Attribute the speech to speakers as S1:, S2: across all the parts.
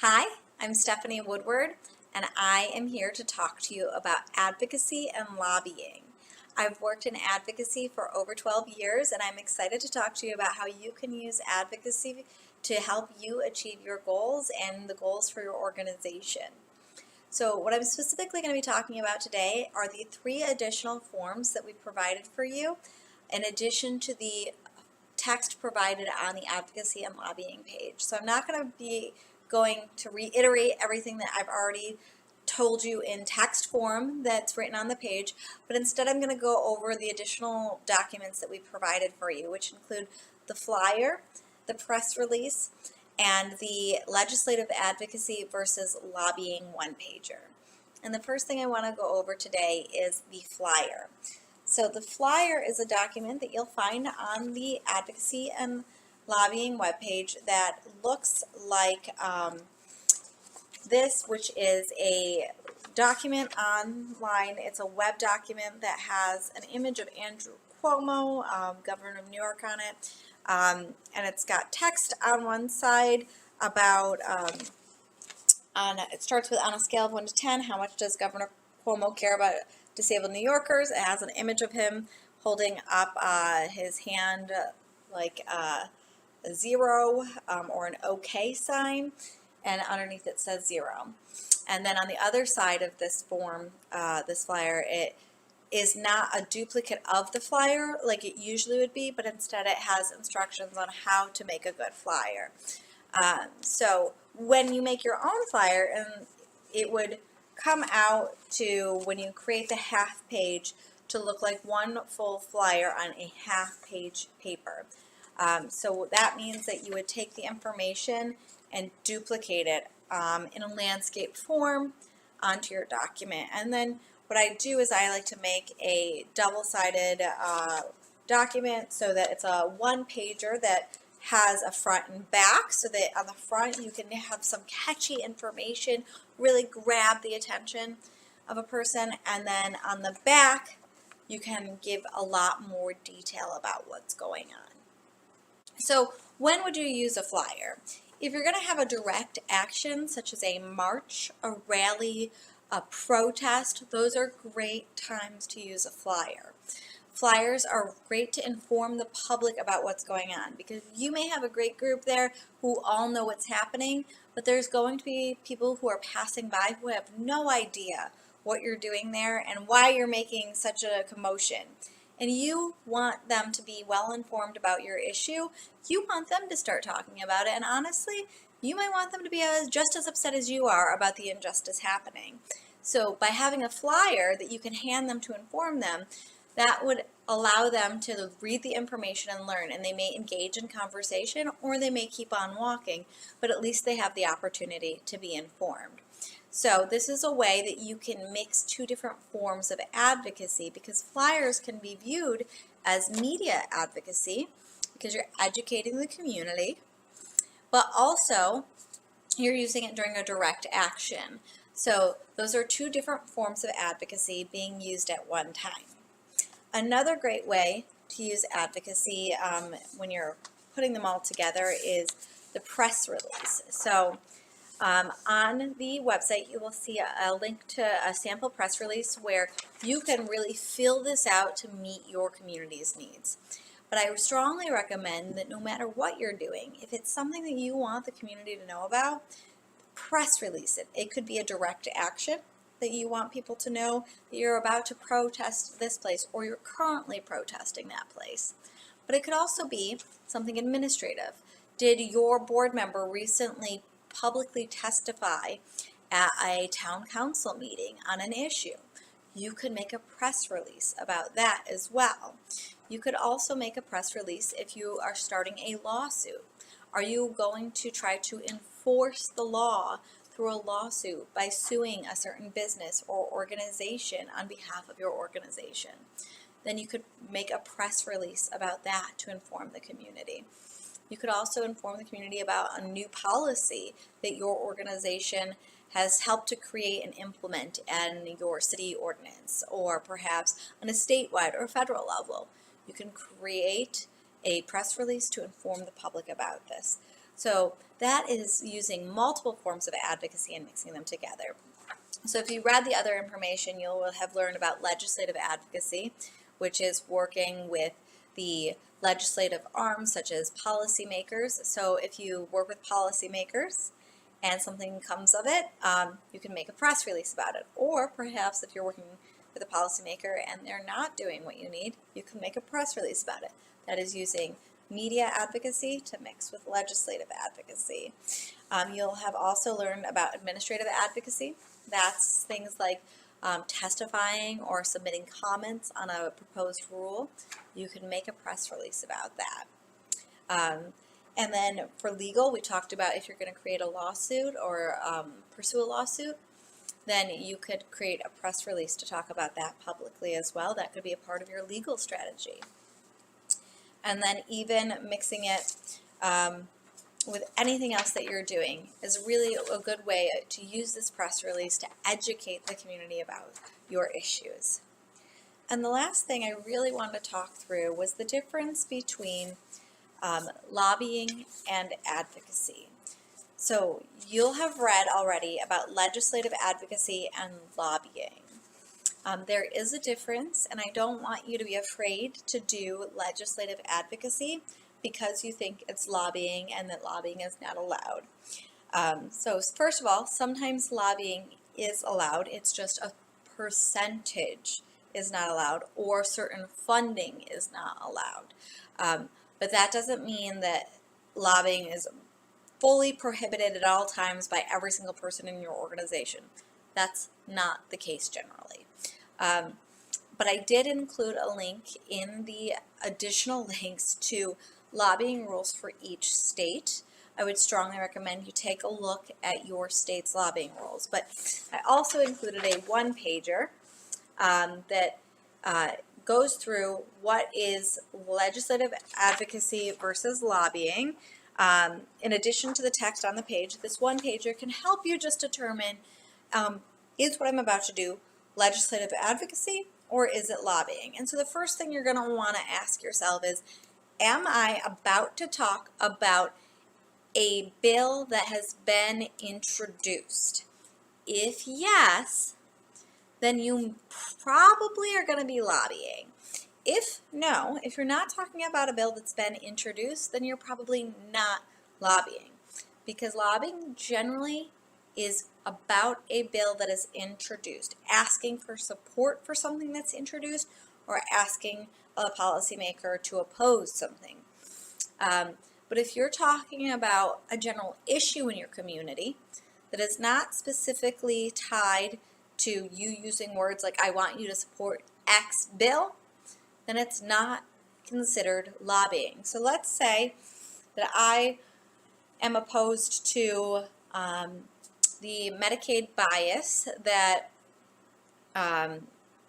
S1: Hi, I'm Stephanie Woodward, and I am here to talk to you about advocacy and lobbying. I've worked in advocacy for over 12 years, and I'm excited to talk to you about how you can use advocacy to help you achieve your goals and the goals for your organization. So what I'm specifically going to be talking about today are the 3 additional forms that we provided for you, in addition to the text provided on the advocacy and lobbying page. So I'm not going to be going to reiterate everything that I've already told you in text form that's written on the page, but instead I'm going to go over the additional documents that we provided for you, which include the flyer, the press release, and the legislative advocacy versus lobbying one-pager. And the first thing I want to go over today is the flyer. So the flyer is a document that you'll find on the Advocacy and Lobbying webpage that looks like this, which is a document online. It's a web document that has an image of Andrew Cuomo, Governor of New York, on it, and it's got text on one side about, it starts with, on a scale of 1 to 10, how much does Governor Cuomo care about disabled New Yorkers. It has an image of him holding up his hand like a 0 or an OK sign, and underneath it says 0. And then on the other side of this form, this flyer, it is not a duplicate of the flyer like it usually would be, but instead it has instructions on how to make a good flyer. So when you make your own flyer, and it would come out to, when you create the half page, to look like one full flyer on a half page paper. So that means that you would take the information and duplicate it in a landscape form onto your document. And then what I do is I like to make a double-sided document so that it's a one-pager that has a front and back, so that on the front you can have some catchy information, really grab the attention of a person, and then on the back you can give a lot more detail about what's going on. So when would you use a flyer? If you're going to have a direct action, such as a march, a rally, a protest, those are great times to use a flyer. Flyers are great to inform the public about what's going on, because you may have a great group there who all know what's happening, but there's going to be people who are passing by who have no idea what you're doing there and why you're making such a commotion. And you want them to be well informed about your issue. You want them to start talking about it, and honestly, you might want them to be just as upset as you are about the injustice happening. So by having a flyer that you can hand them to inform them, that would allow them to read the information and learn, and they may engage in conversation or they may keep on walking, but at least they have the opportunity to be informed. So this is a way that you can mix 2 different forms of advocacy, because flyers can be viewed as media advocacy because you're educating the community, but also you're using it during a direct action. So those are 2 different forms of advocacy being used at one time. Another great way to use advocacy when you're putting them all together is the press release. So on the website you will see a link to a sample press release where you can really fill this out to meet your community's needs. But I strongly recommend that no matter what you're doing, if it's something that you want the community to know about, press release it. It could be a direct action that you want people to know that you're about to protest this place, or you're currently protesting that place. But it could also be something administrative. Did your board member recently publicly testify at a town council meeting on an issue? You could make a press release about that as well. You could also make a press release if you are starting a lawsuit. Are you going to try to enforce the law through a lawsuit by suing a certain business or organization on behalf of your organization? Then you could make a press release about that to inform the community. You could also inform the community about a new policy that your organization has helped to create and implement in your city ordinance, or perhaps on a statewide or federal level. You can create a press release to inform the public about this. So that is using multiple forms of advocacy and mixing them together. So if you read the other information, you'll have learned about legislative advocacy, which is working with the legislative arms such as policymakers. So if you work with policymakers and something comes of it, you can make a press release about it. Or perhaps if you're working with a policymaker and they're not doing what you need, you can make a press release about it. That is using media advocacy to mix with legislative advocacy. You'll have also learned about administrative advocacy. That's things like testifying or submitting comments on a proposed rule. You can make a press release about that. And then for legal, we talked about if you're going to create a lawsuit or pursue a lawsuit, then you could create a press release to talk about that publicly as well. That could be a part of your legal strategy. And then even mixing it with anything else that you're doing is really a good way to use this press release to educate the community about your issues. And the last thing I really wanted to talk through was the difference between lobbying and advocacy. So you'll have read already about legislative advocacy and lobbying. There is a difference, and I don't want you to be afraid to do legislative advocacy because you think it's lobbying and that lobbying is not allowed. So first of all, sometimes lobbying is allowed. It's just a percentage is not allowed, or certain funding is not allowed. But that doesn't mean that lobbying is fully prohibited at all times by every single person in your organization. That's not the case generally. But I did include a link in the additional links to lobbying rules for each state. I would strongly recommend you take a look at your state's lobbying rules. But I also included a one-pager that goes through what is legislative advocacy versus lobbying. In addition to the text on the page, this one-pager can help you just determine, is what I'm about to do legislative advocacy or is it lobbying? And so the first thing you're going to want to ask yourself is, am I about to talk about a bill that has been introduced? If yes, then you probably are going to be lobbying. If no, if you're not talking about a bill that's been introduced, then you're probably not lobbying, because lobbying generally is about a bill that is introduced, asking for support for something that's introduced or asking a policymaker to oppose something. But if you're talking about a general issue in your community that is not specifically tied to you using words like, I want you to support X bill, then it's not considered lobbying. So let's say that I am opposed to the Medicaid bias that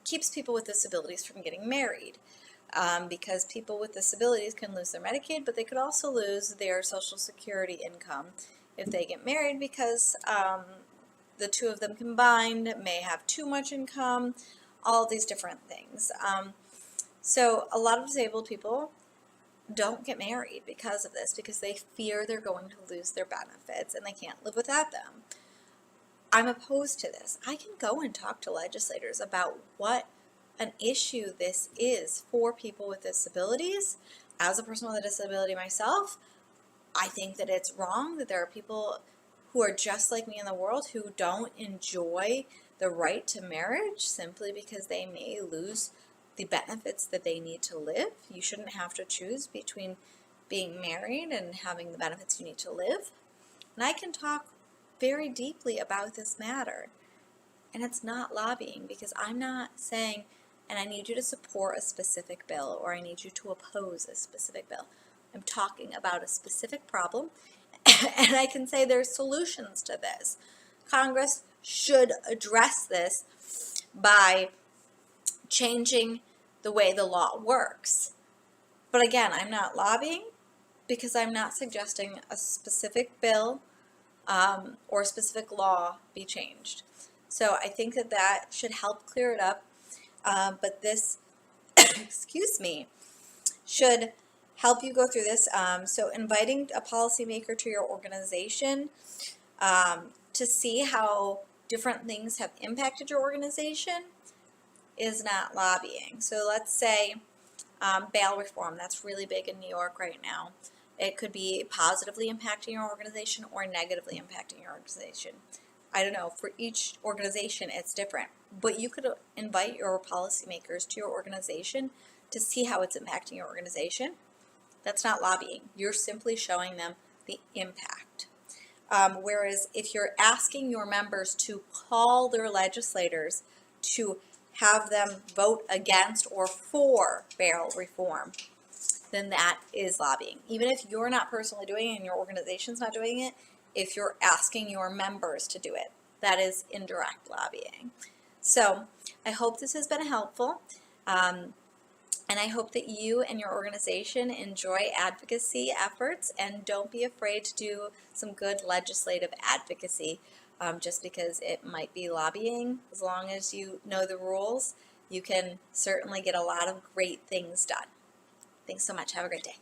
S1: keeps people with disabilities from getting married, because people with disabilities can lose their Medicaid, but they could also lose their Social Security income if they get married, because the two of them combined may have too much income, all of these different things. So a lot of disabled people don't get married because of this, because they fear they're going to lose their benefits and they can't live without them. I'm opposed to this. I can go and talk to legislators about what an issue this is for people with disabilities. As a person with a disability myself, I think that it's wrong that there are people who are just like me in the world who don't enjoy the right to marriage simply because they may lose the benefits that they need to live. You shouldn't have to choose between being married and having the benefits you need to live. And I can talk very deeply about this matter. And it's not lobbying, because I'm not saying, and I need you to support a specific bill or I need you to oppose a specific bill. I'm talking about a specific problem, and I can say there's solutions to this. Congress should address this by changing the way the law works. But again, I'm not lobbying because I'm not suggesting a specific bill or a specific law be changed. So I think that that should help clear it up. But this, excuse me, should help you go through this. So inviting a policymaker to your organization to see how different things have impacted your organization is not lobbying. So let's say bail reform, that's really big in New York right now. It could be positively impacting your organization or negatively impacting your organization. I don't know, for each organization it's different, but you could invite your policymakers to your organization to see how it's impacting your organization. That's not lobbying. You're simply showing them the impact. Whereas if you're asking your members to call their legislators to have them vote against or for bail reform, then that is lobbying. Even if you're not personally doing it and your organization's not doing it, if you're asking your members to do it, that is indirect lobbying. So I hope this has been helpful. And I hope that you and your organization enjoy advocacy efforts and don't be afraid to do some good legislative advocacy just because it might be lobbying. As long as you know the rules, you can certainly get a lot of great things done. Thanks so much. Have a great day.